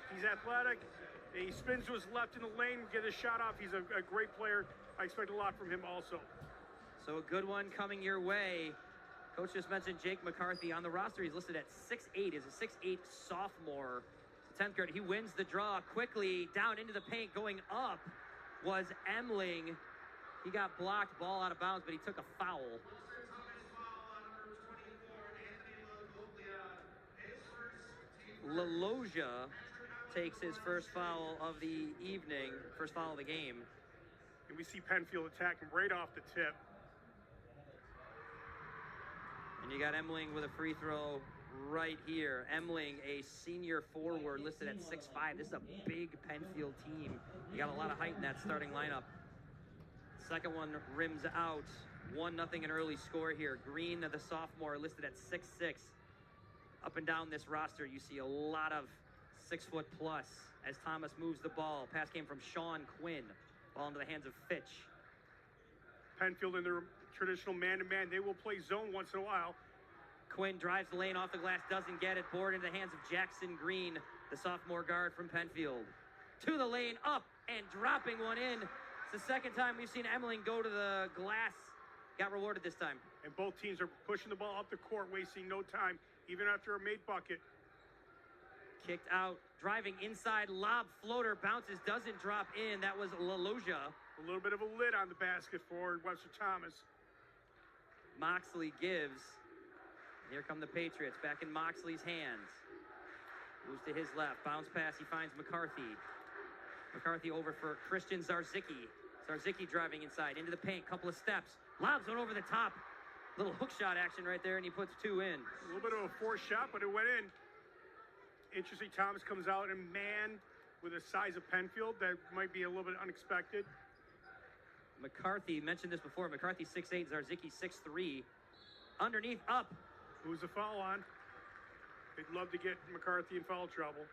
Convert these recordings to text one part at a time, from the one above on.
tough. He's athletic. He spins to his left in the lane, get a shot off. He's a great player. I expect a lot from him also. So a good one coming your way. Coach just mentioned Jake McCarthy on the roster. He's listed at 6'8". He's a 6'8" sophomore. 10th grade. He wins the draw quickly down into the paint. Going up was Emling. He got blocked, ball out of bounds, but he took a foul. LaLogia takes his first foul of the evening, first foul of the game. And we see Penfield attacking right off the tip. And you got Emling with a free throw right here. Emling, a senior forward, listed at 6'5". This is a big Penfield team. You got a lot of height in that starting lineup. Second one rims out. 1-0 an early score here. Green, the sophomore, listed at 6'6". Up and down this roster, you see a lot of 6-foot plus as Thomas moves the ball. Pass came from Sean Quinn. Ball into the hands of Fitch. Penfield in their traditional man-to-man. They will play zone once in a while. Quinn drives the lane off the glass, doesn't get it. Board into the hands of Jackson Green, the sophomore guard from Penfield. To the lane, up, and dropping one in. It's the second time we've seen Emling go to the glass. Got rewarded this time. And both teams are pushing the ball up the court, wasting no time, even after a made bucket. Kicked out, driving inside, lob, floater, bounces, doesn't drop in. That was LaLogia. A little bit of a lid on the basket for Webster Thomas. Moxley gives. Here come the Patriots, back in Moxley's hands. Moves to his left, bounce pass, he finds McCarthy. McCarthy over for Christian Zarzycki. Zarzycki driving inside, into the paint, couple of steps. Lobs one over the top. Little hook shot action right there, and he puts two in. A little bit of a forced shot, but it went in. Interesting, Thomas comes out and man with the size of Penfield. That might be a little bit unexpected. McCarthy, mentioned this before, McCarthy 6'8", Zarzycki 6'3". Underneath, up. Who's the foul on? They'd love to get McCarthy in foul trouble.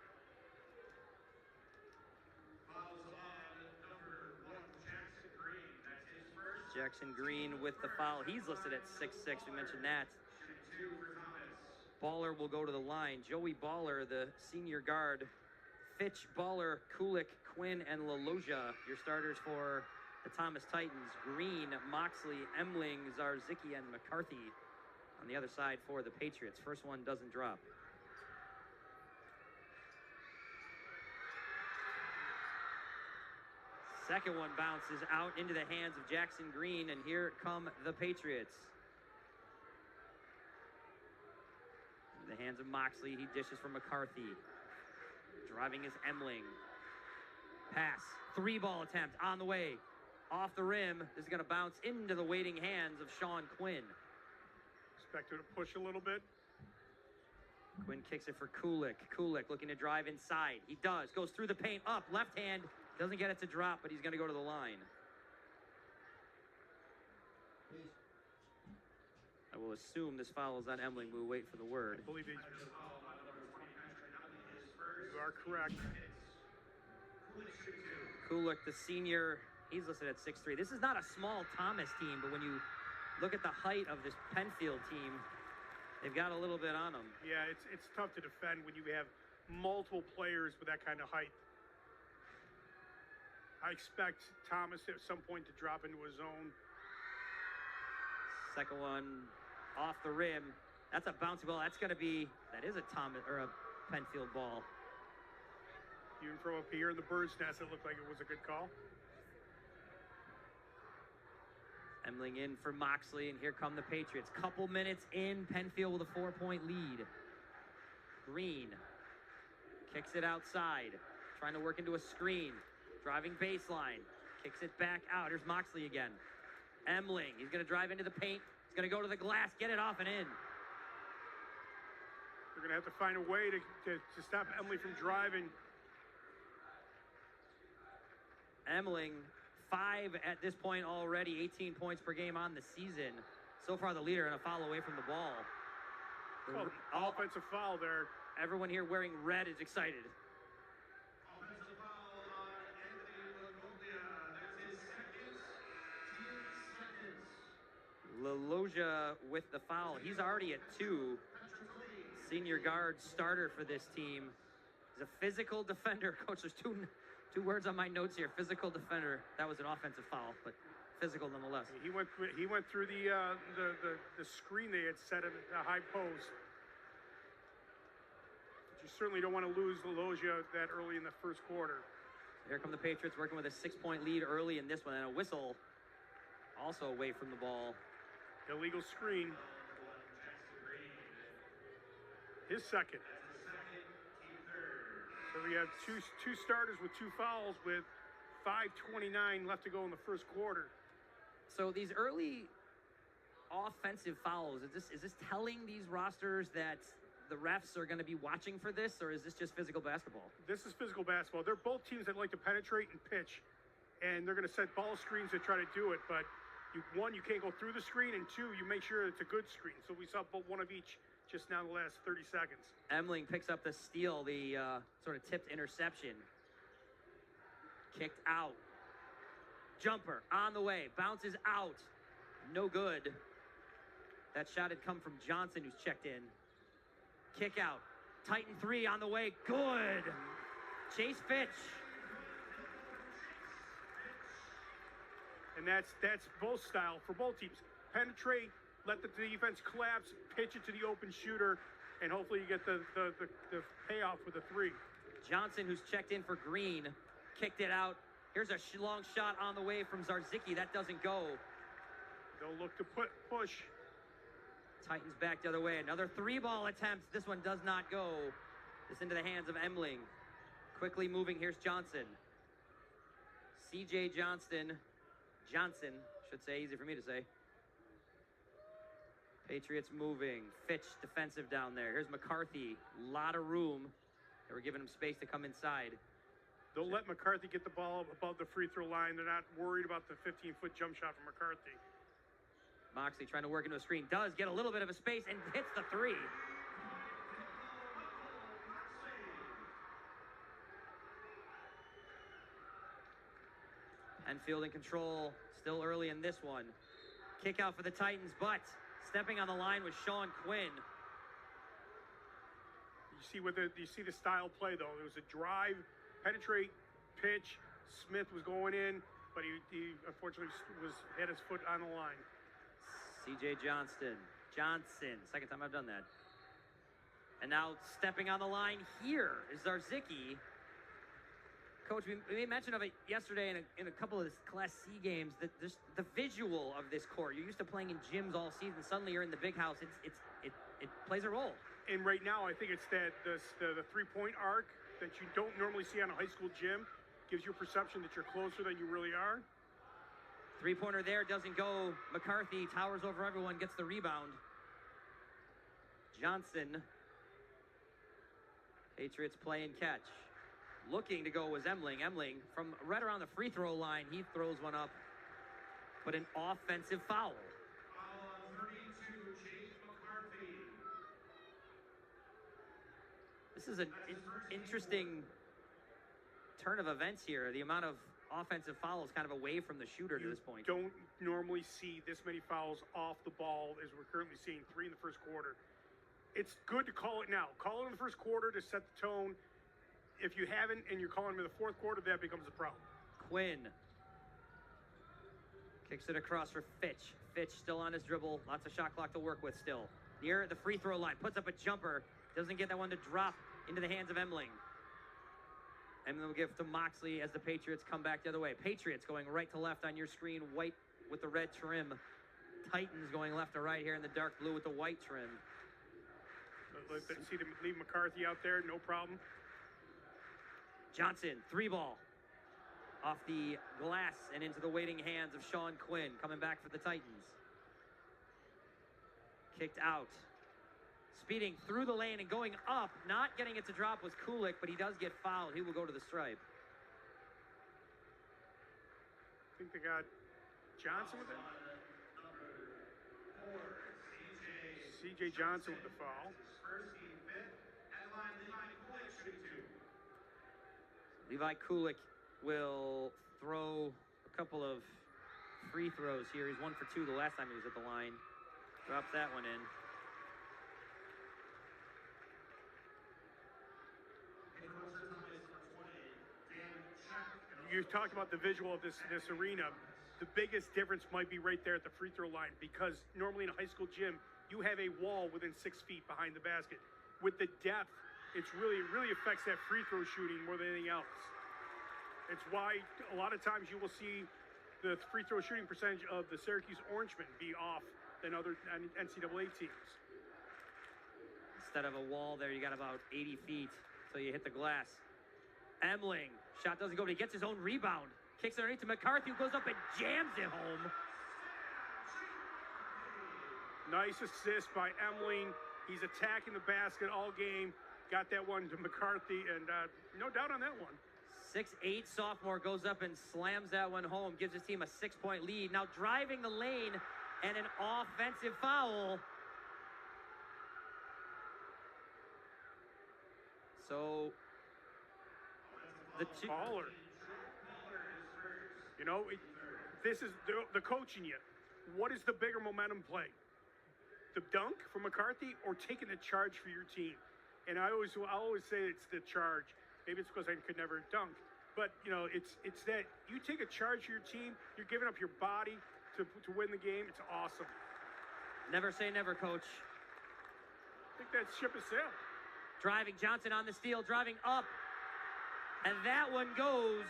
Fouls on number 1, Jackson Green. That's his first. Jackson Green with the foul. He's listed at 6'6". We mentioned that. Baller will go to the line. Joey Baller, the senior guard. Fitch, Baller, Kulik, Quinn, and LaLogia, your starters for the Thomas Titans. Green, Moxley, Emling, Zarzycki, and McCarthy on the other side for the Patriots. First one doesn't drop. Second one bounces out into the hands of Jackson Green, and here come the Patriots. In the hands of Moxley, he dishes for McCarthy. Driving is Emling. Pass, 3-ball attempt on the way. Off the rim, this is gonna bounce into the waiting hands of Sean Quinn. Expect her to push a little bit. Quinn kicks it for Kulik. Kulik looking to drive inside. He does, goes through the paint, up, left hand. Doesn't get it to drop, but he's gonna go to the line. Please. I will assume this foul is on Emling. We'll wait for the word. I believe you are correct. Kulik, the senior, he's listed at 6'3". This is not a small Thomas team, but when you look at the height of this Penfield team, they've got a little bit on them. Yeah, it's tough to defend when you have multiple players with that kind of height. I expect Thomas at some point to drop into a zone. Second one off the rim. That's a bouncy ball. That's going to be, that is a Thomas or a Penfield ball. Even from up here in the bird's nest, it looked like it was a good call. Emling in for Moxley, and here come the Patriots. Couple minutes in, Penfield with a 4-point lead. Green kicks it outside, trying to work into a screen. Driving baseline, kicks it back out. Here's Moxley again. Emling, he's going to drive into the paint. He's going to go to the glass, get it off and in. They're going to have to find a way to stop Emily from driving. Emling, 5 at this point already, 18 points per game on the season. So far the leader, and a foul away from the ball. Well, offensive foul there. Everyone here wearing red is excited. Offensive foul on Anthony LaLogia. That's his second. 10 seconds. LaLogia with the foul. He's already at 2. Senior guard starter for this team. He's a physical defender. Coach, there's two words on my notes here. Physical defender. That was an offensive foul, but physical nonetheless. He went through the screen they had set at the high post. But you certainly don't want to lose Loja that early in the first quarter. Here come the Patriots working with a 6-point lead early in this one, and a whistle also away from the ball. Illegal screen. His second. So we have two starters with 2 fouls with 5:29 left to go in the first quarter. So these early offensive fouls, is this telling these rosters that the refs are going to be watching for this, or is this just physical basketball? This is physical basketball. They're both teams that like to penetrate and pitch, and they're going to set ball screens to try to do it. But one, you can't go through the screen, and 2, you make sure it's a good screen. So we saw one of each just now in the last 30 seconds. Emling picks up the steal, the sort of tipped interception. Kicked out. Jumper on the way, bounces out. No good. That shot had come from Johnson, who's checked in. Kick out. Titan 3 on the way. Good. Chase Fitch. And that's both style for both teams. Penetrate, let the defense collapse, pitch it to the open shooter, and hopefully you get the payoff with a 3. Johnson, who's checked in for Green, kicked it out. Here's a long shot on the way from Zarzycki. That doesn't go. They'll look to push. Titans back the other way. Another 3-ball attempt. This one does not go. This into the hands of Emling. Quickly moving. Here's Johnson. C.J. Johnson, should say. Easy for me to say. Patriots moving. Fitch defensive down there. Here's McCarthy. A lot of room. They were giving him space to come inside. They'll let McCarthy get the ball above the free throw line. They're not worried about the 15-foot jump shot from McCarthy. Moxley trying to work into a screen. Does get a little bit of a space and hits the 3. Penfield in control. Still early in this one. Kick out for the Titans, but stepping on the line was Sean Quinn. You see the style play, though. It was a drive, penetrate, pitch. Smith was going in, but he unfortunately had his foot on the line. C.J. Johnson. Second time I've done that. And now stepping on the line here is Zarzycki. Coach, we made mention of it yesterday in a couple of this Class C games, that the visual of this court. You're used to playing in gyms all season. Suddenly you're in the big house. It plays a role. And right now, I think it's the 3-point arc that you don't normally see on a high school gym. Gives you a perception that you're closer than you really are. 3-pointer there doesn't go. McCarthy towers over everyone, gets the rebound. Johnson. Patriots play and catch. Looking to go was Emling. Emling from right around the free throw line. He throws one up, but an offensive foul. Foul on 32, Chase McCarthy. This is an interesting turn of events here. The amount of offensive fouls kind of away from the shooter to this point. Don't normally see this many fouls off the ball as we're currently seeing 3 in the first quarter. It's good to call it now. Call it in the first quarter to set the tone. If you haven't and you're calling them in the fourth quarter, that becomes a problem. Quinn kicks it across for Fitch. Fitch still on his dribble. Lots of shot clock to work with still. Near the free throw line. Puts up a jumper. Doesn't get that one to drop into the hands of Emling. Emling will give to Moxley as the Patriots come back the other way. Patriots going right to left on your screen. White with the red trim. Titans going left to right here in the dark blue with the white trim. See them leave McCarthy out there. No problem. Johnson, 3-ball. Off the glass and into the waiting hands of Sean Quinn, coming back for the Titans. Kicked out. Speeding through the lane and going up, not getting it to drop was Kulik, but he does get fouled. He will go to the stripe. I think they got Johnson with it. C.J. Johnson with the foul. Levi Kulik will throw a couple of free throws here. He's 1 for 2 the last time he was at the line. Drops that one in. you talked about the visual of this arena. The biggest difference might be right there at the free throw line, because normally in a high school gym, you have a wall within 6 feet behind the basket. With the depth, it really affects that free throw shooting more than anything else. It's why a lot of times you will see the free throw shooting percentage of the Syracuse Orangemen be off than other NCAA teams. Instead of a wall there, you got about 80 feet until you hit the glass. Emling, shot doesn't go, but he gets his own rebound. Kicks it underneath to McCarthy, who goes up and jams it home. Nice assist by Emling. He's attacking the basket all game. Got that one to McCarthy, and no doubt on that one. 6'8" sophomore goes up and slams that one home, gives his team a 6-point lead. Now driving the lane and an offensive foul. So the Baller. You know, this is the coach in you. What is the bigger momentum play? The dunk from McCarthy or taking the charge for your team? And I always say it's the charge. Maybe it's because I could never dunk. But, you know, it's that you take a charge for your team, you're giving up your body to win the game. It's awesome. Never say never, coach. I think that ship has sailed. Driving, Johnson on the steal, driving up. And that one goes.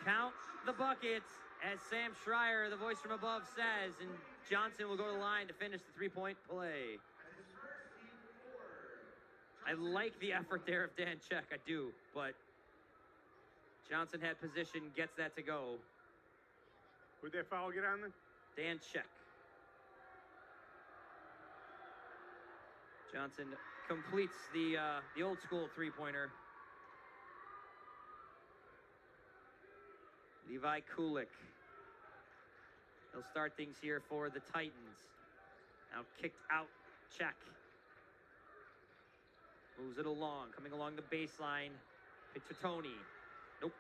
Count the buckets, as Sam Schreier, the voice from above, says. And Johnson will go to the line to finish the three-point play. I like the effort there of Dan Check, I do, but Johnson had position, gets that to go. Would that foul get on then? Dan Check. Johnson completes the old school three-pointer. Levi Kulik. He'll start things here for the Titans. Now kicked out, Check. Moves it along, coming along the baseline. Picciotoni. Nope.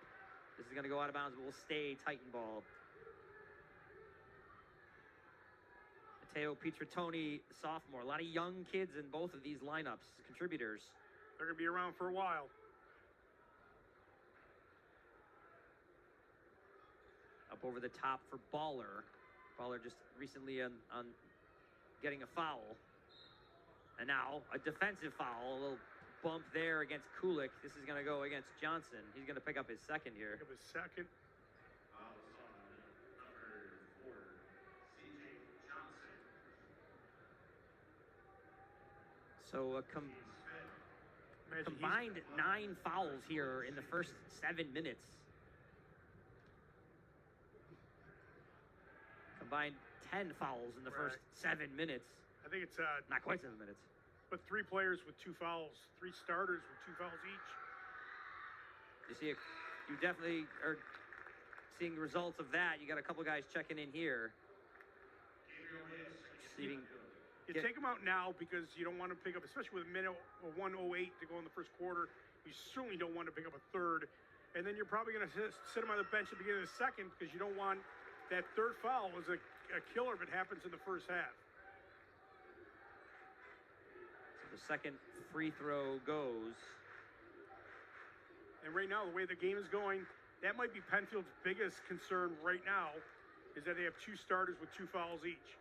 This is going to go out of bounds, but will stay Titan ball. Matteo Pietrotoni, sophomore. A lot of young kids in both of these lineups, contributors. They're going to be around for a while. Up over the top for Baller. Baller just recently on getting a foul. And now a defensive foul, a little bump there against Kulik. This is going to go against Johnson. He's going to pick up his second here. Pick up his second. So combined 9 fouls here in the first 7 minutes. Combined 10 fouls in the first 7 minutes. I think it's not quite 7 minutes. But 3 players with 2 fouls, 3 starters with 2 fouls each. You see, you definitely are seeing results of that. You got a couple guys checking in here. You take them out now because you don't want to pick up, especially with a minute or 1:08 to go in the first quarter. You certainly don't want to pick up a third. And then you're probably going to sit them on the bench at the beginning of the second because you don't want that third foul was a killer if it happens in the first half. So the second free throw goes. And right now, the way the game is going, that might be Penfield's biggest concern right now, is that they have 2 starters with 2 fouls each.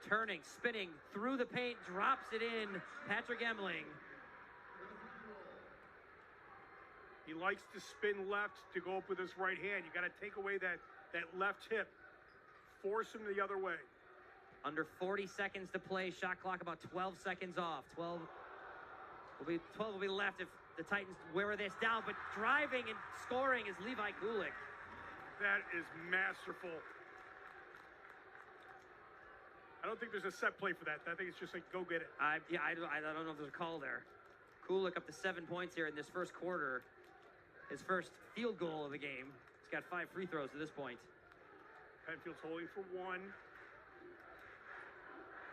Turning, spinning, through the paint, drops it in. Patrick Emling. He likes to spin left to go up with his right hand. You got to take away that left hip. Force him the other way. Under 40 seconds to play. Shot clock about 12 seconds off. 12 will be left if the Titans wear this down. But driving and scoring is Levi Kulik. That is masterful. I don't think there's a set play for that. I think it's just like, go get it. I don't know if there's a call there. Kulik up to 7 points here in this first quarter. His first field goal of the game. He's got 5 free throws to this point. Penfield's holding for 1.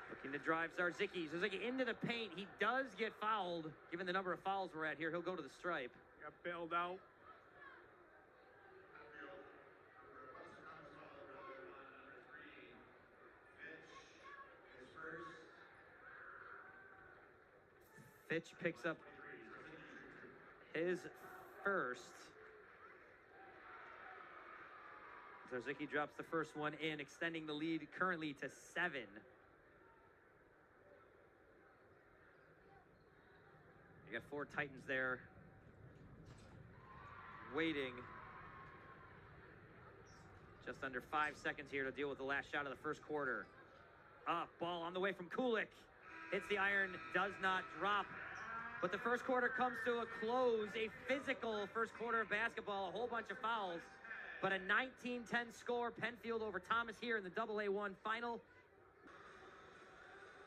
Looking to drive Zarzycki. Zarzycki into the paint. He does get fouled. Given the number of fouls we're at here, he'll go to the stripe. Got bailed out. Fitch picks up his first. Zarzycki drops the first one in, extending the lead currently to 7. You got 4 Titans there waiting. Just under 5 seconds here to deal with the last shot of the first quarter. Up, ball on the way from Kulik. Hits the iron, does not drop. But the first quarter comes to a close. A physical first quarter of basketball, a whole bunch of fouls. But a 19-10 score, Penfield over Thomas here in the AA1 final.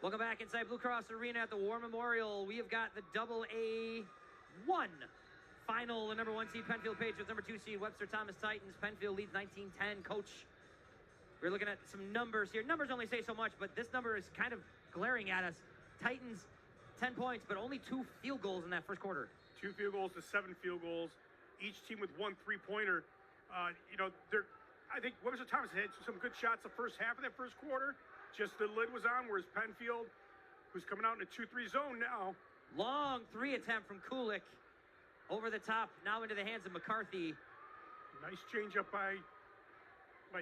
Welcome back inside Blue Cross Arena at the War Memorial. We have got the AA1 final. The number 1 seed Penfield Patriots, number 2 seed Webster Thomas Titans. Penfield leads 19-10. Coach, we're looking at some numbers here. Numbers only say so much, but this number is kind of glaring at us. Titans, 10 points, but only 2 field goals in that first quarter. 2 field goals to 7 field goals. Each team with 1 3-pointer. I think Webster Thomas had some good shots the first half of that first quarter. Just the lid was on, whereas Penfield, who's coming out in a 2-3 zone now. Long 3 attempt from Kulik. Over the top, now into the hands of McCarthy. Nice change up by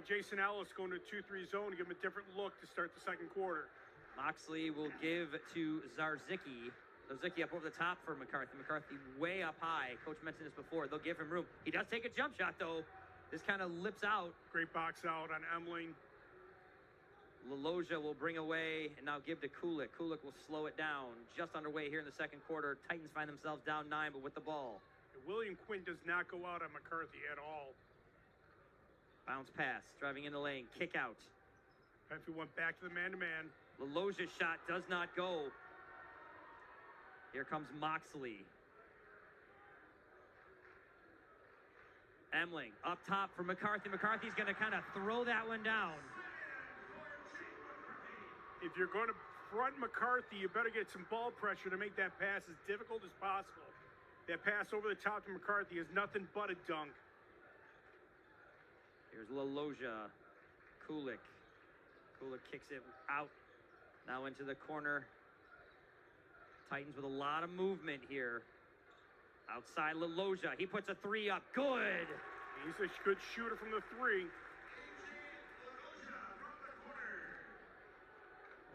Jason Ellis going to a 2-3 zone to give him a different look to start the second quarter. Moxley will give to Zarzycki. Zarzycki up over the top for McCarthy. McCarthy way up high. Coach mentioned this before. They'll give him room. He does take a jump shot, though. This kind of lips out. Great box out on Emling. LaLogia will bring away and now give to Kulik. Kulik will slow it down. Just underway here in the second quarter. Titans find themselves down 9, but with the ball. William Quinn does not go out on McCarthy at all. Bounce pass. Driving in the lane. Kick out. Penfield went back to the man-to-man. LaLogia's shot does not go. Here comes Moxley. Emling up top for McCarthy. McCarthy's going to kind of throw that one down. If you're going to front McCarthy, you better get some ball pressure to make that pass as difficult as possible. That pass over the top to McCarthy is nothing but a dunk. Here's LaLogia. Kulik. Kulik kicks it out. Now into the corner. Titans with a lot of movement here. Outside LaLogia. He puts a 3 up. Good. He's a good shooter from the 3.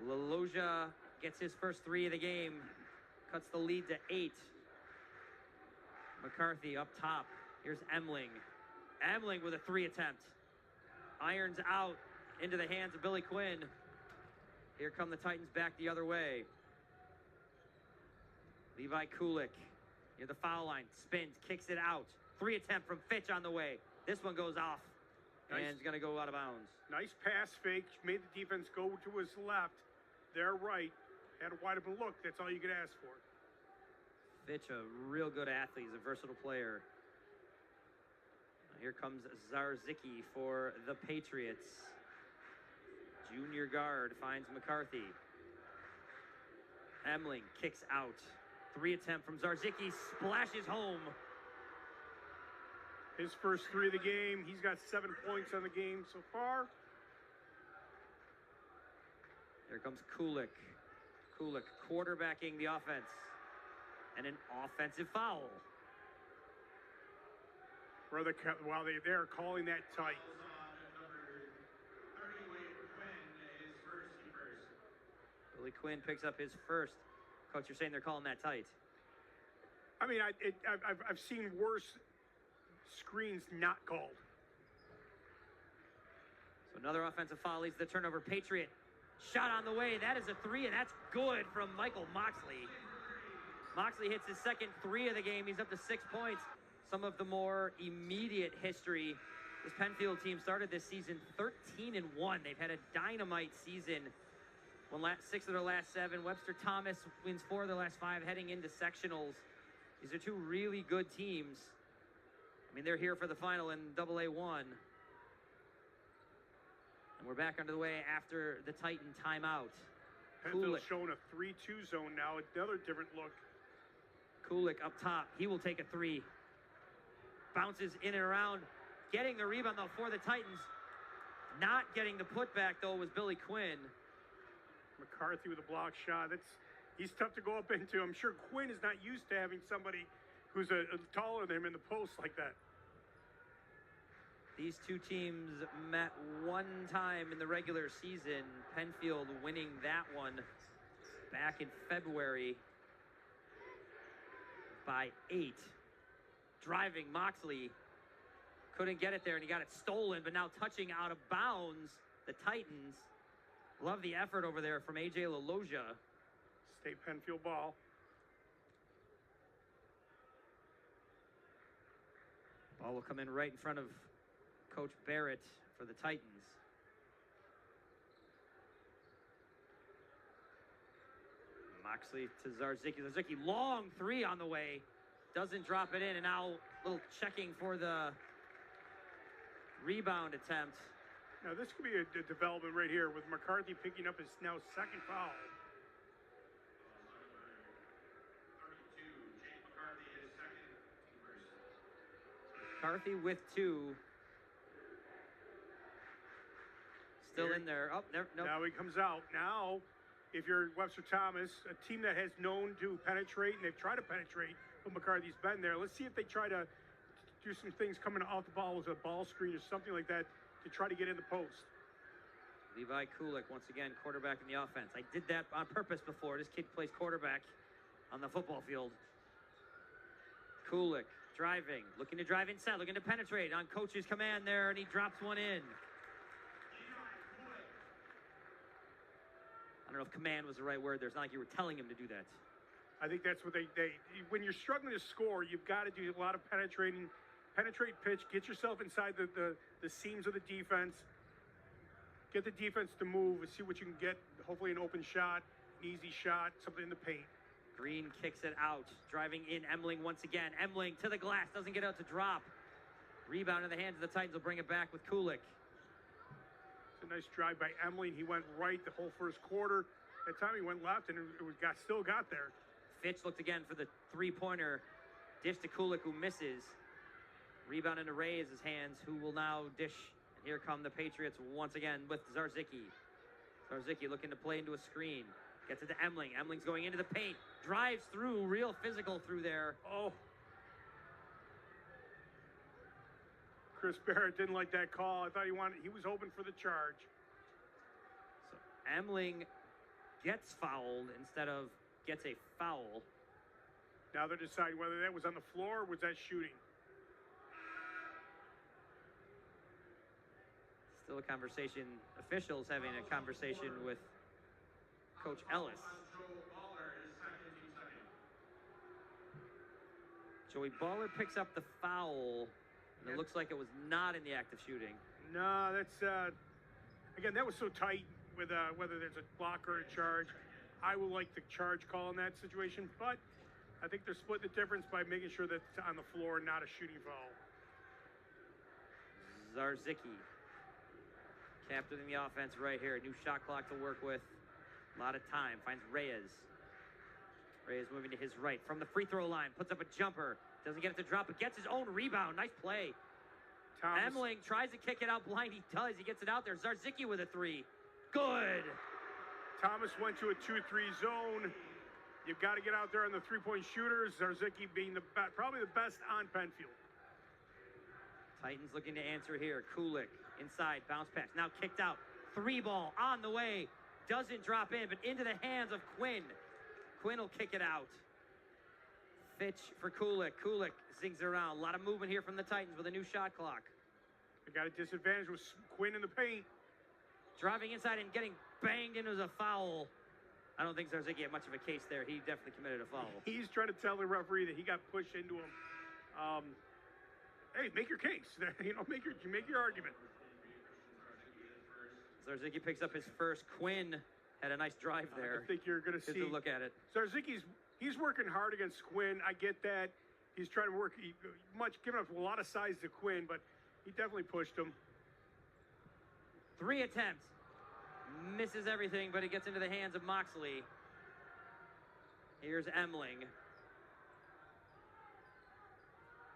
LaLogia gets his first 3 of the game. Cuts the lead to 8. McCarthy up top. Here's Emling. Emling with a 3 attempt. Irons out into the hands of Billy Quinn. Here come the Titans back the other way. Levi Kulik near the foul line. Spins, kicks it out. 3 attempt from Fitch on the way. This one goes off. Nice. And it's going to go out of bounds. Nice pass fake. Made the defense go to his left. Their right. Had a wide open look. That's all you could ask for. Fitch, a real good athlete. He's a versatile player. Here comes Zarzycki for the Patriots. Junior guard finds McCarthy. Emling kicks out. 3 attempt from Zarzycki. Splashes home. His first 3 of the game. He's got 7 points on the game so far. Here comes Kulik. Kulik quarterbacking the offense. And an offensive foul. While they're calling that tight. Billy Quinn picks up his first. Coach, you're saying they're calling that tight? I mean, I've seen worse screens not called. So another offensive foul leads to the turnover. Patriot shot on the way. That is a 3, and that's good from Michael Moxley. Moxley hits his second 3 of the game. He's up to 6 points. Some of the more immediate history. This Penfield team started this season 13-1. They've had a dynamite season. Won 6 of their last 7. Webster Thomas wins 4 of their last 5 heading into sectionals. These are 2 really good teams. I mean, they're here for the final in AA1. And we're back under the way after the Titan timeout. Penfield's showing a 3-2 zone now. Another different look. Kulik up top. He will take a 3. Bounces in and around. Getting the rebound, though, for the Titans. Not getting the putback, though, was Billy Quinn. McCarthy with a block shot. He's tough to go up into. I'm sure Quinn is not used to having somebody who's taller than him in the post like that. These two teams met one time in the regular season. Penfield winning that one back in February by 8. Driving, Moxley couldn't get it there, and he got it stolen, but now touching out of bounds, the Titans. Love the effort over there from A.J. LaLogia. State Penfield ball. Ball will come in right in front of Coach Barrett for the Titans. Moxley to Zarzycki. Zarzycki, long three on the way. Doesn't drop it in, and now a little checking for the rebound attempt. Now, this could be a development right here with McCarthy picking up his now second foul. 32, Jake McCarthy, his second, team first. McCarthy with 2. Still in there. Oh, there, no. Now he comes out. Now, if you're Webster Thomas, a team that has known to penetrate, and they've tried to penetrate, but McCarthy's been there. Let's see if they try to do some things coming off the ball with a ball screen or something like that to try to get in the post. Levi Kulik, once again, quarterback in the offense. I did that on purpose before. This kid plays quarterback on the football field. Kulik driving, looking to drive inside, looking to penetrate on coach's command there, and he drops one in. I don't know if command was the right word there. It's not like you were telling him to do that. I think that's what they when you're struggling to score, you've got to do a lot of penetrate pitch, get yourself inside the seams of the defense, get the defense to move and see what you can get, hopefully an open shot, an easy shot, something in the paint. Green kicks it out, driving in Emling once again. Emling to the glass, doesn't get out to drop. Rebound in the hands of the Titans will bring it back with Kulik. It's a nice drive by Emily. He went right the whole first quarter. That time he went left, and still got there. Fitch looked again for the three-pointer. Dish to Kulik, who misses. Rebound into Reyes' hands, who will now dish. And here come the Patriots once again with Zarzycki. Zarzycki looking to play into a screen. Gets it to Emling. Emling's going into the paint. Drives through, real physical through there. Oh. Chris Barrett didn't like that call. I thought he was hoping for the charge. So Emling gets fouled instead of gets a foul. Now they're deciding whether that was on the floor or was that shooting. Still a conversation. Officials having a conversation with Coach Ellis. Joey Baller picks up the foul. And it looks like it was not in the act of shooting. No, that's again, that was so tight with whether there's a block or a charge. I will like the charge call in that situation, but I think they're splitting the difference by making sure that it's on the floor, not a shooting foul. Zarzycki, captain in the offense right here. New shot clock to work with. A lot of time. Finds Reyes. Reyes moving to his right. From the free throw line, puts up a jumper. Doesn't get it to drop, but gets his own rebound. Nice play. Emling tries to kick it out blind. He does. He gets it out there. Zarzycki with a 3. Good. Thomas went to a 2-3 zone. You've got to get out there on the three-point shooters. Zarzycki being probably the best on Penfield. Titans looking to answer here. Kulik inside, bounce pass. Now kicked out. 3 ball on the way. Doesn't drop in, but into the hands of Quinn. Quinn will kick it out. Fitch for Kulik. Kulik zings around. A lot of movement here from the Titans with a new shot clock. They got a disadvantage with Quinn in the paint. Driving inside and getting banged into a foul. I don't think Zarzycki had much of a case there. He definitely committed a foul. He's trying to tell the referee that he got pushed into him. Hey, make your case. Make your argument. Zarzycki picks up his first. Quinn had a nice drive there. I think you're going to see. Good to look at it. Zarzycki's he's working hard against Quinn. I get that. He's trying to work giving up a lot of size to Quinn, but he definitely pushed him. 3 attempts. Misses everything, but it gets into the hands of Moxley. Here's Emling.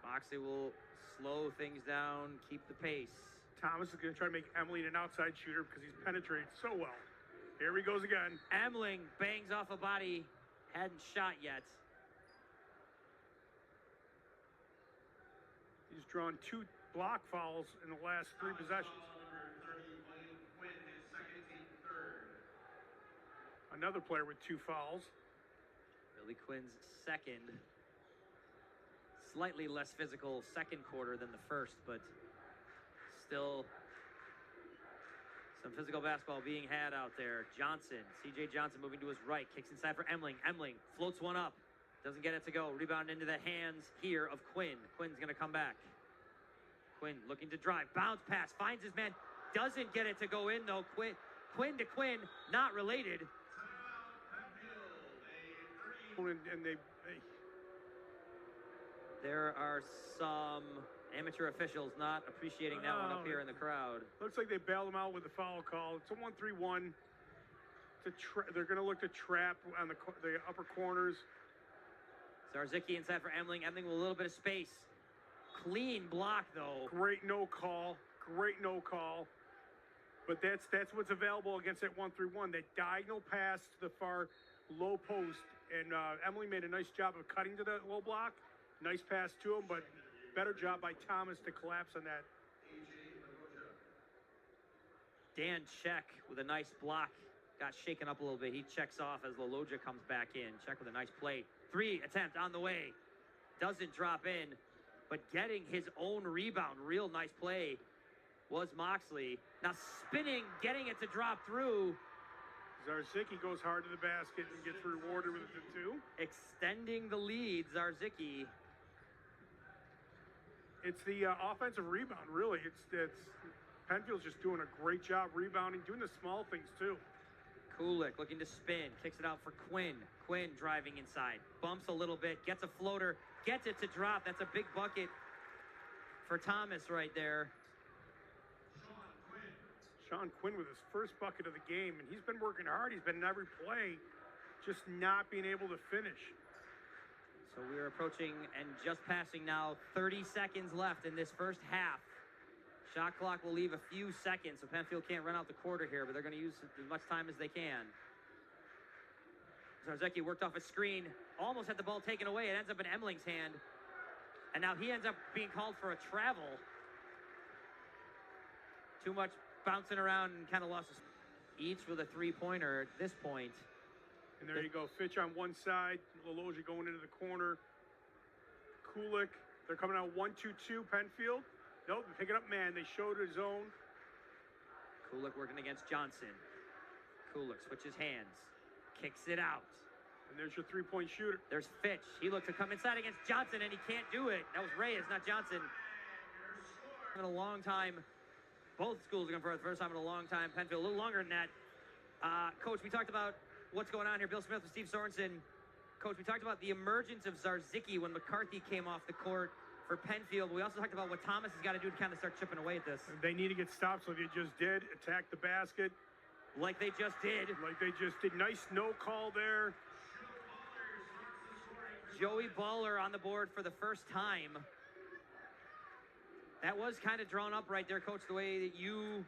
Moxley will slow things down, keep the pace. Thomas is going to try to make Emling an outside shooter because he's penetrated so well. Here he goes again. Emling bangs off a body. Hadn't shot yet. who's drawn 2 block fouls in the last 3 possessions. Another player with 2 fouls. Billy Quinn's second. Slightly less physical second quarter than the first, but still some physical basketball being had out there. Johnson, C.J. Johnson moving to his right, kicks inside for Emling. Emling floats one up, doesn't get it to go. Rebound into the hands here of Quinn. Quinn's going to come back. Quinn looking to drive, bounce pass, finds his man, doesn't get it to go in though. Quinn to Quinn, not related. And There are some amateur officials not appreciating that one up here in the crowd. Looks like they bailed him out with the foul call. It's a 1-3-1. They're going to look to trap on the upper corners. Zarzycki inside for Emling. Emling with a little bit of space. Clean block, though. Great no call. Great no call. But that's what's available against that 1-3-1. That diagonal pass to the far low post. And Emily made a nice job of cutting to that low block. Nice pass to him, but better job by Thomas to collapse on that. Dan Check with a nice block. Got shaken up a little bit. He checks off as Laloja comes back in. Check with a nice play. 3 attempt on the way. Doesn't drop in, but getting his own rebound. Real nice play was Moxley. Now spinning, getting it to drop through. Zarzycki goes hard to the basket and gets rewarded with the 2. Extending the lead, Zarzycki. It's the offensive rebound, really. It's Penfield's just doing a great job rebounding, doing the small things too. Kulik looking to spin, kicks it out for Quinn. Quinn driving inside, bumps a little bit, gets a floater, gets it to drop. That's a big bucket for Thomas right there. Sean Quinn with his first bucket of the game, and he's been working hard. He's been in every play, just not being able to finish. So we're approaching and just passing now 30 seconds left in this first half. Shot clock will leave a few seconds, so Penfield can't run out the quarter here, but they're going to use as much time as they can. Zarzycki worked off a screen, almost had the ball taken away. It ends up in Emling's hand, and now he ends up being called for a travel. Too much bouncing around and kind of lost each with a 3-pointer at this point. And there you go. Fitch on one side, Laloja going into the corner. Kulik, they're coming out 1-2-2, Penfield. Nope, pick it up, man. They showed his own. Kulik working against Johnson. Kulik switches hands, kicks it out. And there's your 3-point shooter. There's Fitch. He looked to come inside against Johnson, and he can't do it. That was Reyes, not Johnson. In a long time. Both schools are going for the first time in a long time. Penfield a little longer than that. Coach, we talked about what's going on here. Bill Smith with Steve Sorensen. Coach, we talked about the emergence of Zarzycki when McCarthy came off the court for Penfield. We also talked about what Thomas has got to do to kind of start chipping away at this. They need to get stopped, so they just did. Attack the basket. Like they just did. Like they just did. Nice no call there. Joey Baller on the board for the first time. That was kind of drawn up right there, Coach, the way that you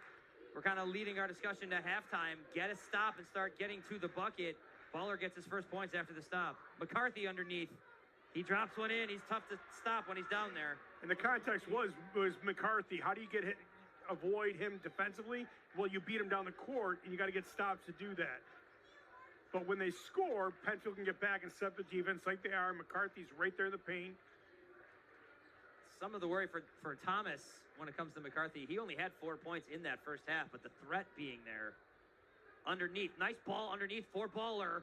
were kind of leading our discussion at halftime. Get a stop and start getting to the bucket. Baller gets his first points after the stop. McCarthy underneath. He drops one in. He's tough to stop when he's down there. And the context was McCarthy. How do you avoid him defensively? Well, you beat him down the court, and you got to get stops to do that. But when they score, Penfield can get back and set the defense like they are. McCarthy's right there in the paint. Some of the worry for Thomas when it comes to McCarthy, he only had 4 points in that first half, but the threat being there. Underneath, nice ball underneath for Baller.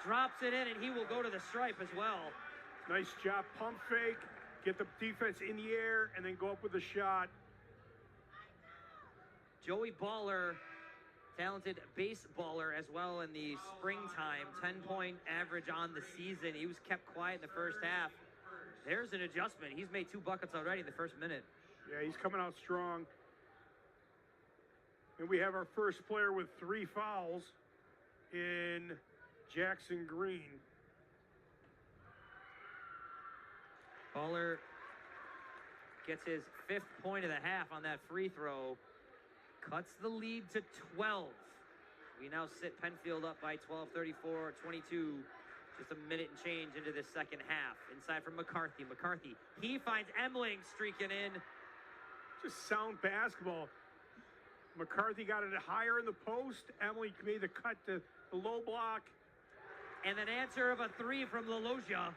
Drops it in, and he will go to the stripe as well. Nice job, pump fake, get the defense in the air, and then go up with a shot. Joey Baller, talented baseballer as well in the springtime. 10-point average on the season. He was kept quiet in the first half. There's an adjustment. He's made 2 buckets already in the first minute. Yeah, he's coming out strong. And we have our first player with 3 fouls in Jackson Green. Baller gets his 5th point of the half on that free throw. Cuts the lead to 12. We now sit Penfield up by 12, 34-22. Just a minute and change into this second half. Inside from McCarthy. McCarthy, he finds Emling streaking in. Just sound basketball. McCarthy got it higher in the post. Emily made the cut to the low block. And an answer of a three from LaLoggia.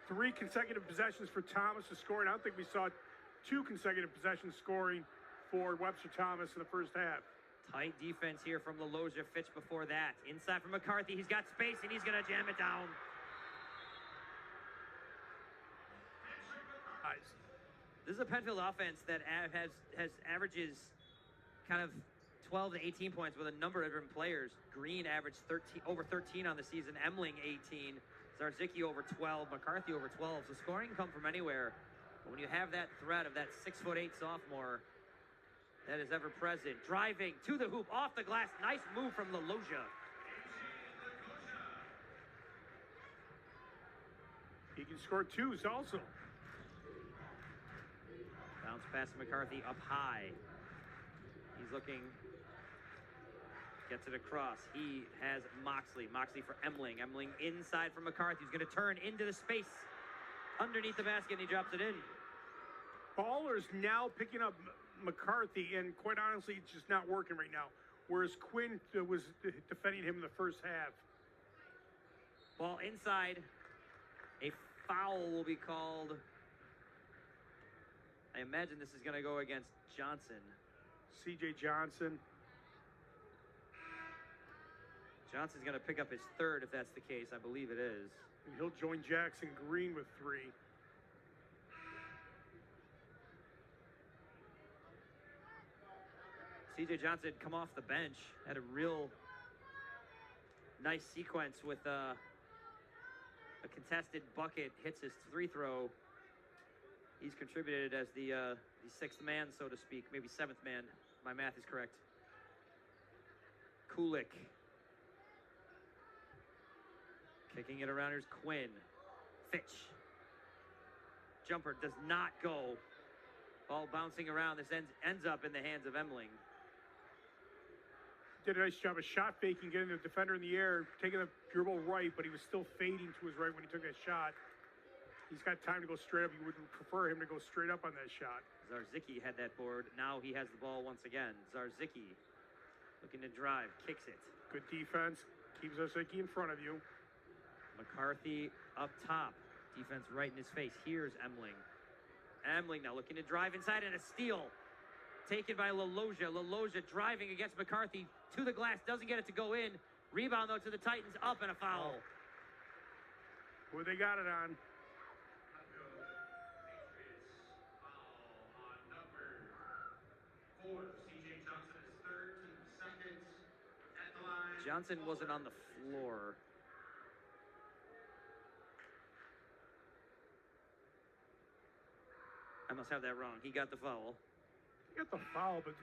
Three consecutive possessions for Thomas to score. And I don't think we saw two consecutive possessions scoring for Webster Thomas in the first half. Tight defense here from LaLoggia. Fitch before that. Inside from McCarthy. He's got space and he's going to jam it down. This is a Penfield offense that has averages kind of 12 to 18 points with a number of different players. Green averaged over 13 on the season. Emling 18. Zarzycki over 12. McCarthy over 12. So scoring can come from anywhere. But when you have that threat of that 6'8" sophomore that is ever present, driving to the hoop, off the glass, nice move from LaLoggia. He can score twos also. Bounce pass McCarthy up high. He's looking, gets it across. He has Moxley. Moxley for Emling. Emling inside for McCarthy. He's going to turn into the space underneath the basket, and he drops it in. Baller's now picking up McCarthy, and quite honestly, it's just not working right now. Whereas Quinn was defending him in the first half. Ball inside. A foul will be called. I imagine this is going to go against Johnson. C.J. Johnson. Johnson's going to pick up his third, if that's the case. I believe it is. And he'll join Jackson Green with 3. C.J. Johnson come off the bench, had a real nice sequence with a contested bucket, hits his free throw. He's contributed as the sixth man, so to speak, maybe seventh man. My math is correct. Kulik. Kicking it around, here's Quinn. Fitch. Jumper does not go. Ball bouncing around. This ends up in the hands of Emling. Did a nice job of shot faking, getting the defender in the air, taking the dribble right, but he was still fading to his right when he took that shot. He's got time to go straight up. You would prefer him to go straight up on that shot. Zarzycki had that board. Now he has the ball once again. Zarzycki looking to drive, kicks it. Good defense. Keeps Zarzycki in front of you. McCarthy up top. Defense right in his face. Here's Emling. Emling now looking to drive inside, and a steal taken by LaLoggia. LaLoggia driving against McCarthy to the glass. Doesn't get it to go in. Rebound, though, to the Titans. Up and a foul. Who they got it on? C.J. Johnson is third, 2 seconds at the line. Johnson wasn't on the floor. I must have that wrong. He got the foul. He got the foul, but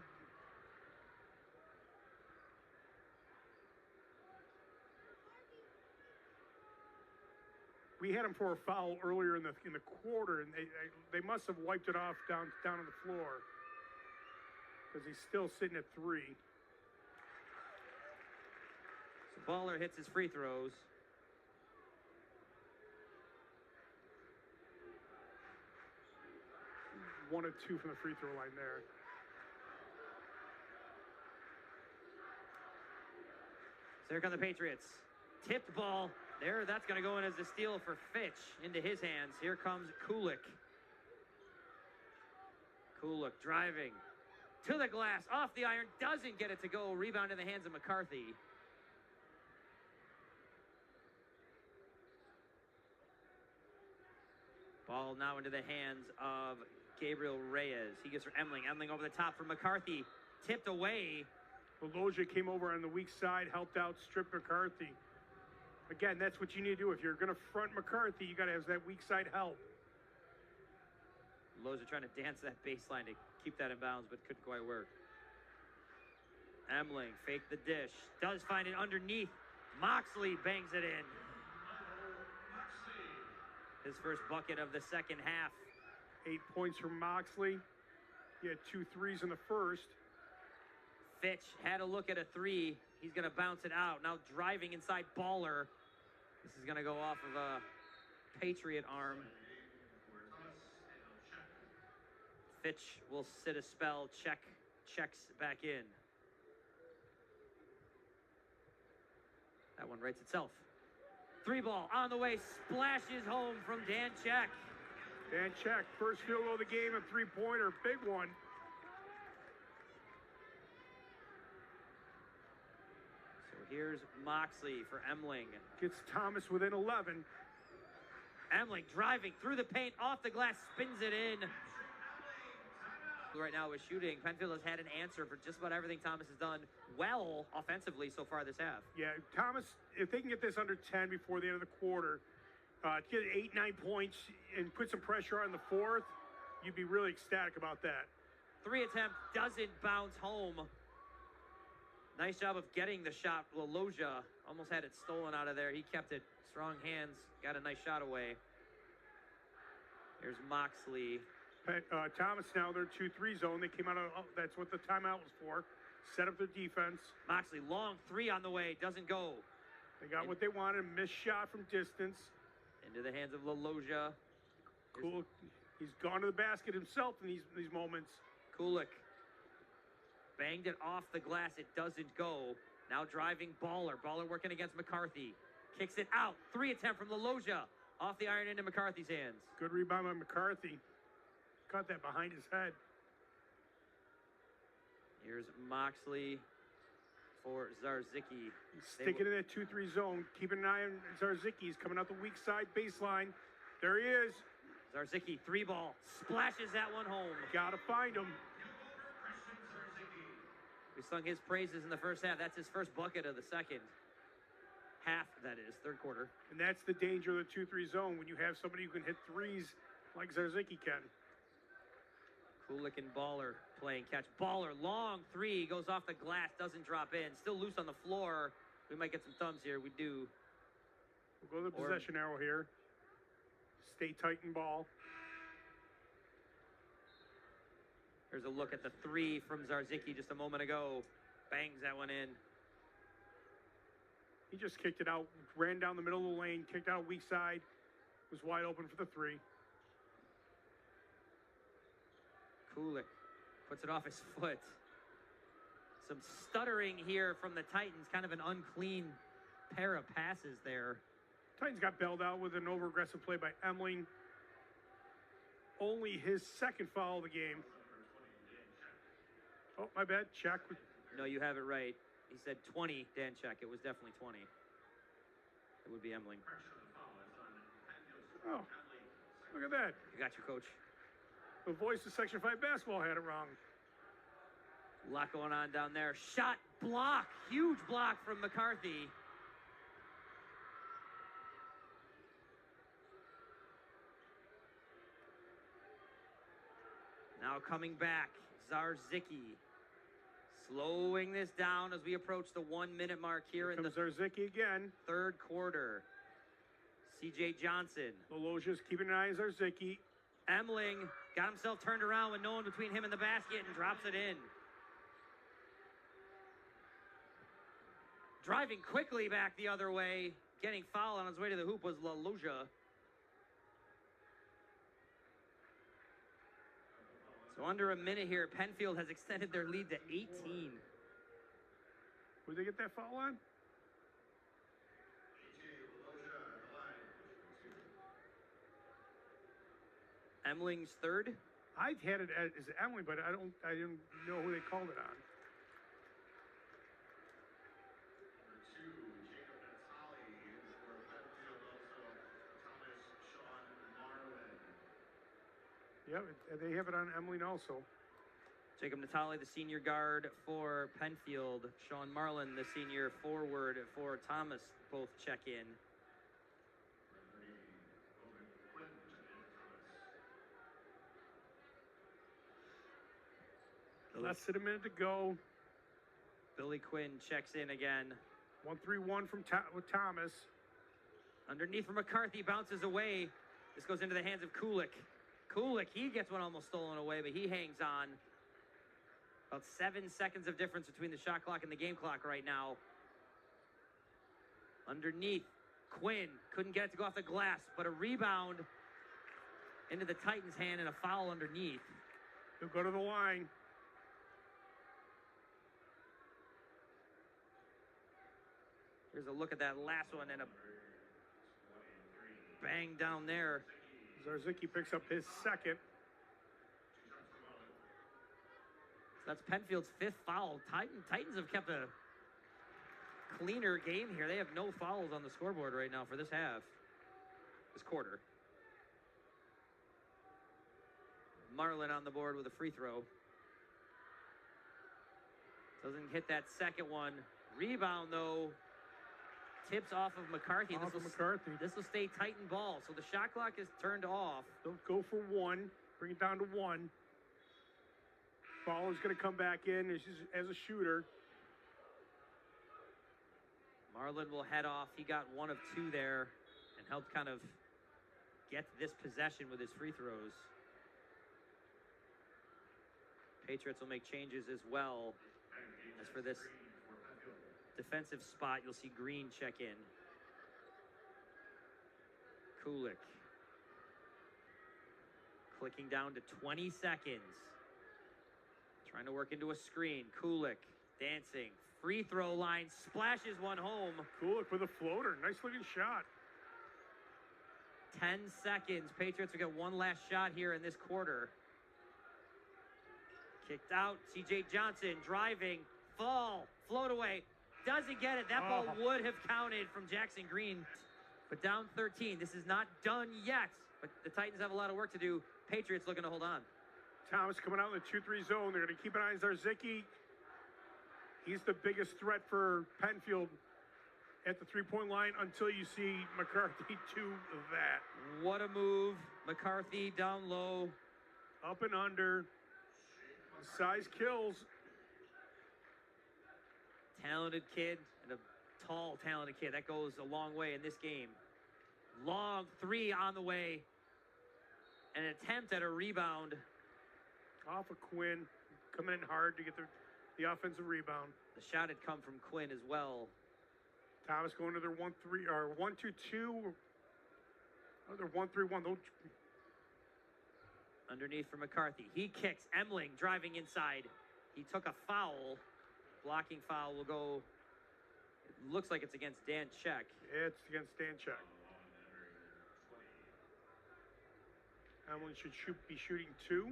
we had him for a foul earlier in the quarter, and they must have wiped it off down on the floor because he's still sitting at 3. So Baller hits his free throws. One or two from the free throw line there. So here come the Patriots. Tipped ball. There, that's going to go in as a steal for Fitch into his hands. Here comes Kulik. Kulik driving to the glass, off the iron, doesn't get it to go. Rebound in the hands of McCarthy. Ball now into the hands of Gabriel Reyes. He gets for Emling. Emling over the top for McCarthy. Tipped away. LaLoggia came over on the weak side, helped out, stripped McCarthy. Again, that's what you need to do. If you're going to front McCarthy, you got to have that weak side help. Lowe's are trying to dance that baseline to keep that in bounds, but couldn't quite work. Emling, fake the dish. Does find it underneath. Moxley bangs it in. His first bucket of the second half. 8 points from Moxley. He had 2 threes in the first. Fitch had a look at a three. He's going to bounce it out. Now driving inside Baller. This is going to go off of a Patriot arm. Fitch will sit a spell. Checks back in. That one writes itself. 3-ball on the way. Splashes home from Dan Check. Dan Check, first field goal of the game, a three-pointer, big one. So here's Moxley for Emling. Gets Thomas within 11. Emling driving through the paint, off the glass, spins it in. Right now with shooting, Penfield has had an answer for just about everything Thomas has done well offensively so far this half. Yeah, Thomas, if they can get this under 10 before the end of the quarter, get 8-9 points and put some pressure on the fourth, you'd be really ecstatic about that. 3 attempt doesn't bounce home. Nice job of getting the shot. Laloja almost had it stolen out of there. He kept it. Strong hands. Got a nice shot away. Here's Moxley. Thomas now, they're 2-3 zone. They came out of, that's what the timeout was for. Set up their defense. Moxley, long 3 on the way. Doesn't go. They got what they wanted. Missed shot from distance. Into the hands of Laloja. Cool. He's gone to the basket himself in these moments. Kulik banged it off the glass. It doesn't go. Now driving Baller. Baller working against McCarthy. Kicks it out. 3 attempt from Laloja. Off the iron into McCarthy's hands. Good rebound by McCarthy. Caught that behind his head. Here's Moxley for Zarzycki. Sticking in that 2-3 zone. Keeping an eye on Zarzycki. He's coming out the weak side baseline. There he is. Zarzycki, 3-ball. Splashes that one home. Gotta find him. We sung his praises in the first half. That's his first bucket of the second half, that is, third quarter. And that's the danger of the 2-3 zone when you have somebody who can hit threes like Zarzycki can. Kulik and Baller playing catch. Baller, long 3, goes off the glass, doesn't drop in. Still loose on the floor. We might get some thumbs here. We do. We'll go to the possession arrow here. Stay tight and ball. Here's a look at the 3 from Zarzycki just a moment ago. Bangs that one in. He just kicked it out, ran down the middle of the lane, kicked out weak side, was wide open for the 3. Kulik puts it off his foot. Some stuttering here from the Titans. Kind of an unclean pair of passes there. Titans got bailed out with an over-aggressive play by Emling. Only his second foul of the game. Oh, my bad. Check. No, you have it right. He said 20, Dan Check. It was definitely 20. It would be Emling. Oh, look at that. I got you, Coach. The voice of Section 5 basketball had it wrong. A lot going on down there. Shot block. Huge block from McCarthy. Now coming back, Zarzycki. Slowing this down as we approach the 1-minute mark here in the Zarzycki again. Third quarter. C.J. Johnson. Laloja's keeping an eye on Zarzycki. Emling got himself turned around with no one between him and the basket and drops it in. Driving quickly back the other way, getting fouled on his way to the hoop was Laloja. So under a minute here, Penfield has extended their lead to 18. Where'd they get that foul on? Emling's third. I had it as Emily, but I didn't know who they called it on. Yeah, they have it on Emily also. Jacob Natale, the senior guard for Penfield. Sean Marlin, the senior forward for Thomas, both check in. Less than a minute to go. Billy Quinn checks in again. 1-3-1 with Thomas. Underneath for McCarthy, bounces away. This goes into the hands of Kulik. Kulik, he gets one almost stolen away, but he hangs on. About 7 seconds of difference between the shot clock and the game clock right now. Underneath, Quinn couldn't get it to go off the glass, but a rebound into the Titans' hand and a foul underneath. He'll go to the line. Here's a look at that last one and a bang down there. Zarzycki picks up his second. So that's Penfield's 5th foul. Titans have kept a cleaner game here. They have no fouls on the scoreboard right now for this half, this quarter. Marlin on the board with a free throw. Doesn't hit that second one. Rebound, though. Tips off of McCarthy. This will stay Titan ball. So the shot clock is turned off. Don't go for one. Bring it down to one. Fowler's going to come back in as a shooter. Marlin will head off. He got 1 of 2 there and helped kind of get this possession with his free throws. Patriots will make changes as well. As for this defensive spot, you'll see Green check in. Kulik clicking down to 20 seconds. Trying to work into a screen. Kulik dancing. Free throw line, splashes one home. Kulik with a floater. Nice looking shot. 10 seconds. Patriots will get one last shot here in this quarter. Kicked out. C.J. Johnson driving. Fall. Float away. Doesn't get it. That ball would have counted from Jackson Green. But down 13. This is not done yet. But the Titans have a lot of work to do. Patriots looking to hold on. Thomas coming out in the 2-3 zone. They're going to keep an eye on Zarzycki. He's the biggest threat for Penfield at the three-point line until you see McCarthy do that. What a move. McCarthy down low. Up and under. Size kills. Talented kid and a tall, talented kid. That goes a long way in this game. Long 3 on the way. An attempt at a rebound. Off of Quinn. Coming in hard to get the offensive rebound. The shot had come from Quinn as well. Thomas going to their 1-3 or 1-2-2. Oh, they're 1-3-1. Underneath for McCarthy. He kicks. Emling driving inside. He took a foul. Blocking foul will go. It looks like it's against Dan Check. It's against Dan Check. Emling should be shooting 2.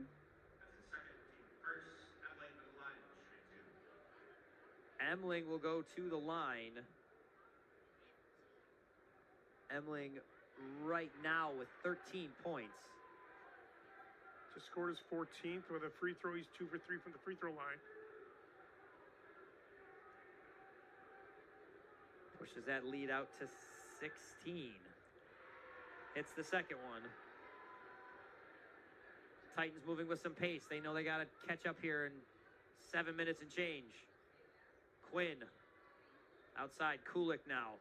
Emling will go to the line. Emling right now with 13 points. Just scored his 14th with a free throw. He's 2 for 3 from the free throw line. Pushes that lead out to 16. Hits the second one. Titans moving with some pace. They know they got to catch up here in 7 minutes and change. Quinn outside. Kulik now.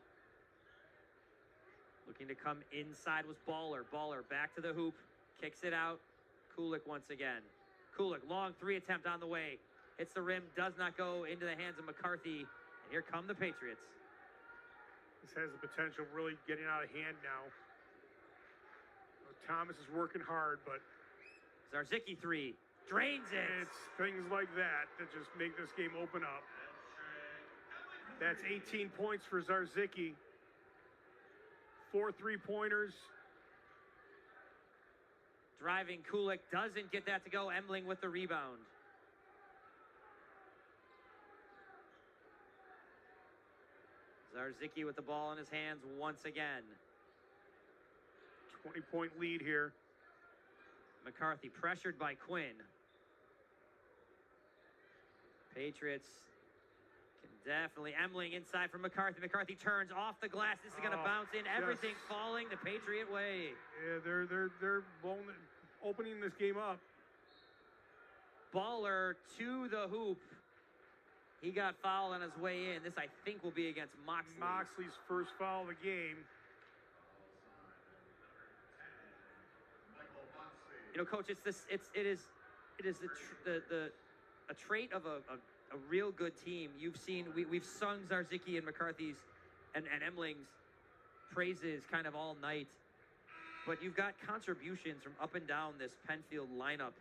Looking to come inside was Baller. Baller back to the hoop. Kicks it out. Kulik once again. Kulik, long 3 attempt on the way. Hits the rim. Does not go into the hands of McCarthy. And here come the Patriots. This has the potential of really getting out of hand now. Thomas is working hard, but Zarzycki 3. Drains it. It's things like that that just make this game open up. That's 18 points for Zarzycki. 4 3-pointers. Driving Kulik doesn't get that to go. Emling with the rebound. Zarzycki with the ball in his hands once again. 20-point lead here. McCarthy pressured by Quinn. Patriots can definitely. Emling inside from McCarthy. McCarthy turns off the glass. This is going to bounce in. Everything falling the Patriot way. Yeah, they're opening this game up. Baller to the hoop. He got fouled on his way in. This, I think, will be against Moxley. Moxley's first foul of the game. You know, Coach, it is the a trait of a real good team. You've seen, we've sung Zarzycki and McCarthy's and Emling's praises kind of all night. But you've got contributions from up and down this Penfield lineup.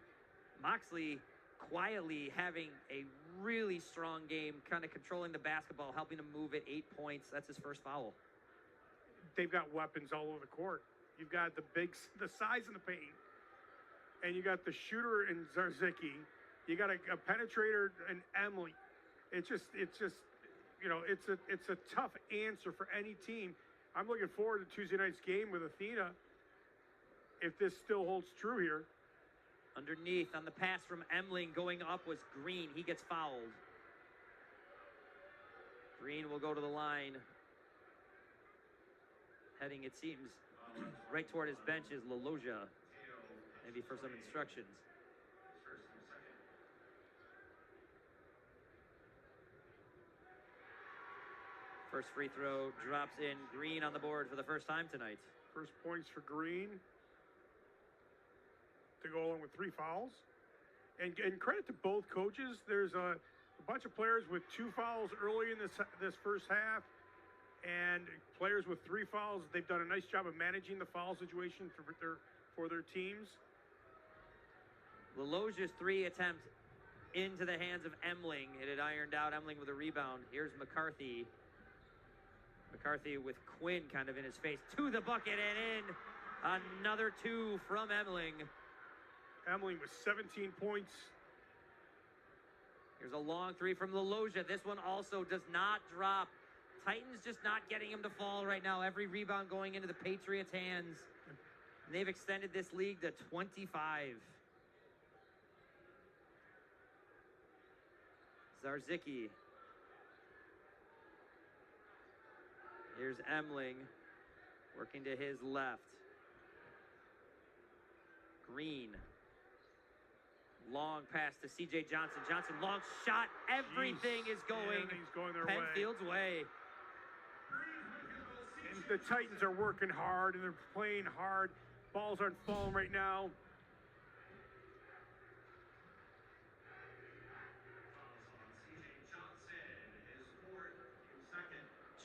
Moxley quietly having a really strong game, kind of controlling the basketball, helping him move it 8 points. That's his first foul. They've got weapons all over the court. You've got the size in the paint, and you got the shooter in Zarzycki. You got a penetrator in Emily. It's just, you know, it's a tough answer for any team. I'm looking forward to Tuesday night's game with Athena, if this still holds true here. Underneath on the pass from Emling going up was Green. He gets fouled. Green will go to the line. Heading, it seems, right toward his bench is LaLogia. Maybe for some instructions. First free throw drops in. Green on the board for the first time tonight. First points for Green to go along with 3 fouls. And credit to both coaches. There's a bunch of players with 2 fouls early in this first half, and players with 3 fouls. They've done a nice job of managing the foul situation for their teams. LaLogia's 3 attempt into the hands of Emling. It had ironed out. Emling with a rebound. Here's McCarthy. McCarthy with Quinn kind of in his face. To the bucket and in. Another 2 from Emling. Emling with 17 points. Here's a long 3 from LaLogia. This one also does not drop. Titans just not getting him to fall right now. Every rebound going into the Patriots' hands. And they've extended this league to 25. Zarzycki. Here's Emling working to his left. Green. Long pass to C.J. Johnson. Johnson, long shot. Everything is going their Penfield's way. And the Titans are working hard, and they're playing hard. Balls aren't falling right now.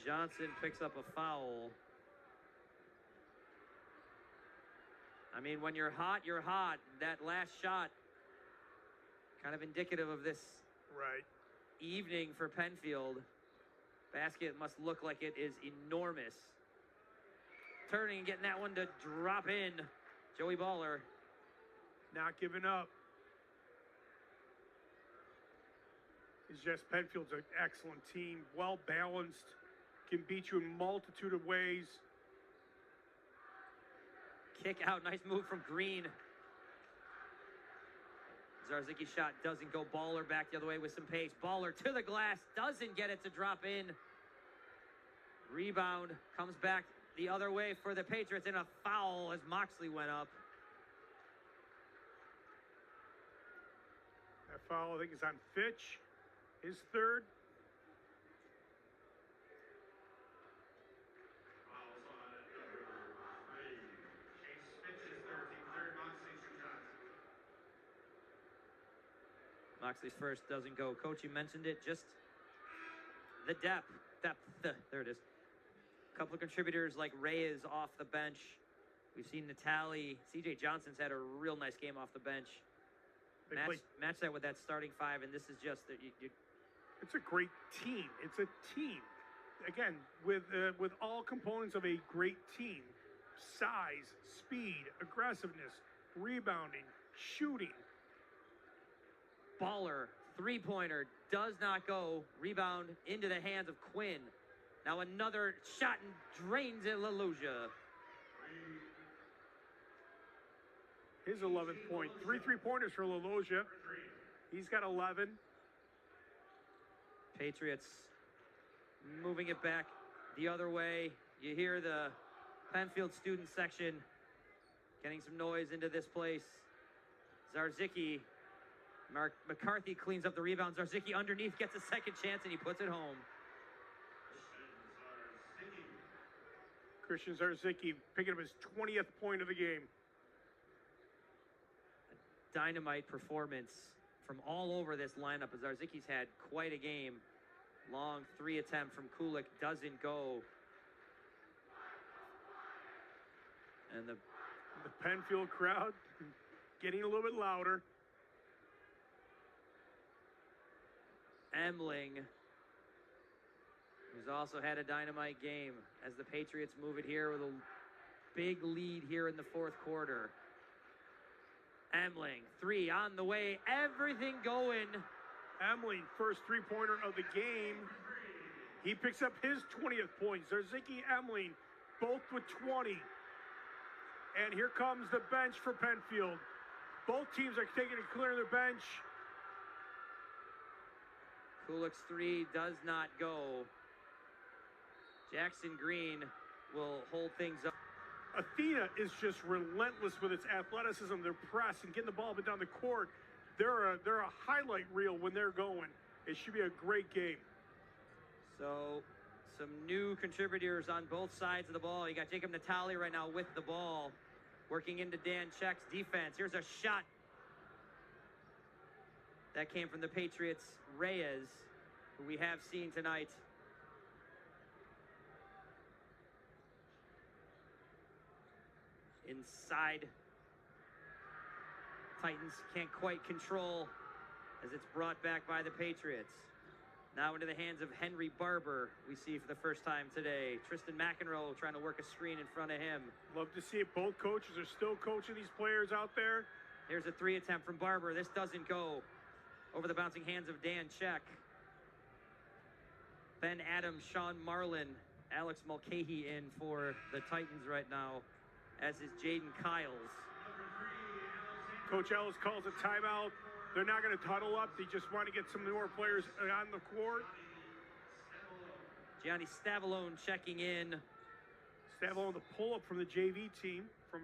Johnson picks up a foul. I mean, when you're hot, you're hot. That last shot, kind of indicative of this evening for Penfield. Basket must look like it is enormous. Turning and getting that one to drop in. Joey Baller. Not giving up. It's just Penfield's an excellent team, well balanced, can beat you in a multitude of ways. Kick out, nice move from Green. Zarzycki shot doesn't go. Baller back the other way with some pace. Baller to the glass, doesn't get it to drop in. Rebound comes back the other way for the Patriots, and a foul as Moxley went up. That foul, I think, is on Fitch, his third. Moxley's first doesn't go. Coach, you mentioned it, just the depth, there it is. A couple of contributors like Reyes off the bench. We've seen Natali. C.J. Johnson's had a real nice game off the bench. Match that with that starting 5, and this is just that it's a great team. It's a team. Again, with all components of a great team: size, speed, aggressiveness, rebounding, shooting. Baller, 3-pointer, does not go. Rebound into the hands of Quinn. Now another shot and drains it, LaLogia. His 11th point. 3 3-pointers for LaLogia. He's got 11. Patriots moving it back the other way. You hear the Penfield student section getting some noise into this place. Zarzycki. McCarthy cleans up the rebound. Zarzycki underneath gets a second chance, and he puts it home. Christian Zarzycki picking up his 20th point of the game. A dynamite performance from all over this lineup. Zarzycki's had quite a game. Long 3 attempt from Kulik doesn't go. And the Penfield crowd getting a little bit louder. Emling, who's also had a dynamite game, as the Patriots move it here with a big lead here in the fourth quarter. Emling, 3 on the way, everything going. Emling, first three-pointer of the game. He picks up his 20th point. Zarzycki, Emling, both with 20. And here comes the bench for Penfield. Both teams are taking it clear of their bench. Kulik's 3 does not go. Jackson Green will hold things up. Athena is just relentless with its athleticism, their press, and getting the ball up and down the court. They're a highlight reel when they're going. It should be a great game. So, some new contributors on both sides of the ball. You got Jacob Natali right now with the ball, working into Dan Check's defense. Here's a shot. That came from the Patriots' Reyes, who we have seen tonight. Inside. Titans can't quite control as it's brought back by the Patriots. Now into the hands of Henry Barber, we see for the first time today. Tristan McEnroe trying to work a screen in front of him. Love to see it. Both coaches are still coaching these players out there. Here's a 3 attempt from Barber. This doesn't go. Over the bouncing hands of Dan Check. Ben Adams, Sean Marlin, Alex Mulcahy in for the Titans right now, as is Jaden Kiles. Coach Ellis calls a timeout. They're not going to huddle up. They just want to get some more players on the court. Gianni Stavolone checking in. Stavolone, the pull-up from the JV team. From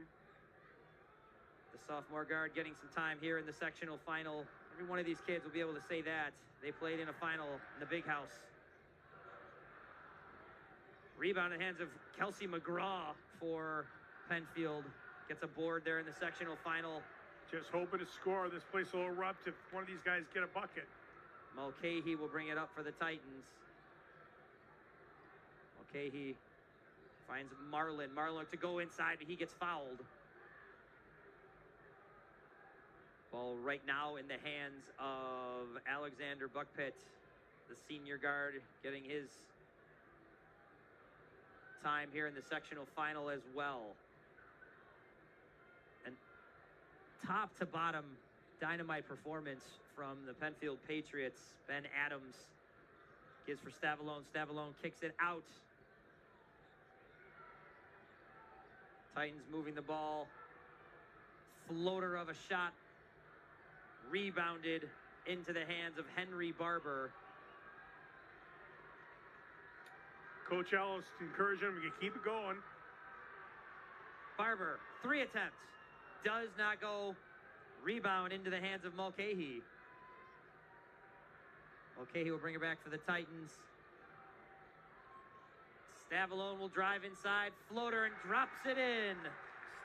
the sophomore guard getting some time here in the sectional final. Every one of these kids will be able to say that. They played in a final in the big house. Rebound in the hands of Kelsey McGraw for Penfield. Gets a board there in the sectional final. Just hoping to score. This place will erupt if one of these guys get a bucket. Mulcahy will bring it up for the Titans. Mulcahy finds Marlin. Marlin to go inside, but he gets fouled. Ball right now in the hands of Alexander Buckpitt, the senior guard, getting his time here in the sectional final as well. And top to bottom dynamite performance from the Penfield Patriots. Ben Adams gives for Stavolone. Stavolone kicks it out. Titans moving the ball. Floater of a shot. Rebounded into the hands of Henry Barber. Coach Ellis encouraging him to keep it going. Barber, 3 attempts. Does not go. Rebound into the hands of Mulcahy. Mulcahy will bring it back for the Titans. Stavolone will drive inside. Floater and drops it in.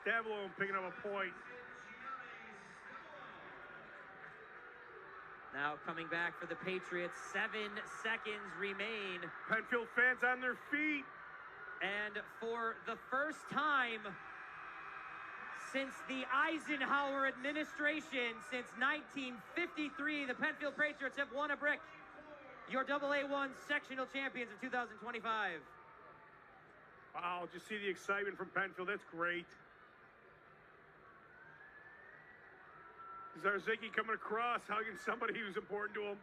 Stavolone picking up a point. Now coming back for the Patriots. 7 seconds remain. Penfield fans on their feet. And for the first time since the Eisenhower administration, since 1953, the Penfield Patriots have won a brick. Your AA1 sectional champions of 2025. Wow, just see the excitement from Penfield. That's great. Zarzycki coming across, hugging somebody who's important to him.